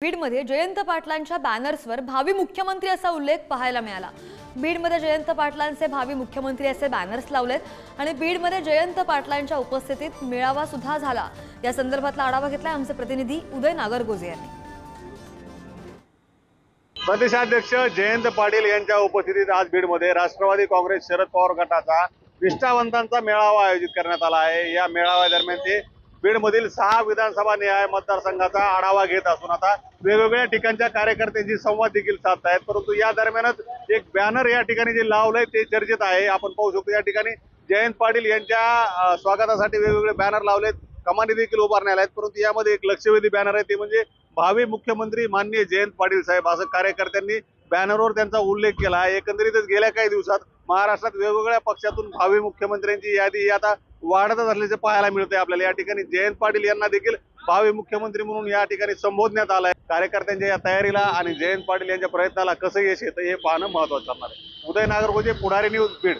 बीडमध्ये जयंत पाटलांच्या बॅनर्सवर भावी मुख्यमंत्री असा उल्लेख पाहायला मिळाला। बीडमध्ये जयंत पाटलांचे भावी मुख्यमंत्री असे बॅनर्स लावलेत आणि बीडमध्ये जयंत पाटलांच्या उपस्थितीत मेळावा सुद्धा झाला। या संदर्भातला आढावा घेतलाय आमचे प्रतिनिधी उदय नागरगोजे यांनी। प्रदेशाध्यक्ष जयंत पाटील यांच्या उपस्थितीत आज बीडमध्ये राष्ट्रवादी काँग्रेस शरद पवार गटाचा निष्ठावंतांचा मेळावा आयोजित करण्यात आला आहे। या मेळाव्यादरम्यान ते बीडमधील 6 विधानसभा निहाय मतदारसंघाचा आढावा घेत असून आता वेगवेगळ्या ठिकाणच्या कार्यकर्त्यांशी संवाद देखील साधत आहेत। परंतु या दरम्यानच एक बॅनर या ठिकाणी जे लावलंय ते चर्चेत आहे। आपण पाहू शकतो या ठिकाणी जयंत पाटील यांच्या स्वागतासाठी वेगवेगळे बॅनर लावलेत, कमानी देखील उभारण्यात आहेत। परंतु यामध्ये एक लक्षवेधी बॅनर आहे, ते म्हणजे भावी मुख्यमंत्री माननीय जयंत पाटील साहेब असं कार्यकर्त्यांनी बॅनरवर त्यांचा उल्लेख केला आहे। एकंदरीतच गेल्या काही दिवसात महाराष्ट्रात वेगवेगळ्या पक्षातून भावी मुख्यमंत्र्यांची यादी आता वाढतच असल्याचे पाहायला मिळते आपल्याला। या ठिकाणी जयंत पाटील यांना देखील भावी मुख्यमंत्री म्हणून या ठिकाणी संबोधण्यात आलंय। कार्यकर्त्यांच्या या तयारीला आणि जयंत पाटील यांच्या प्रयत्नाला कसं यश येतं हे पाहणं महत्त्वाचं ठरणार आहे। उदय नागरगोजे, पुढारी न्यूज, बीड।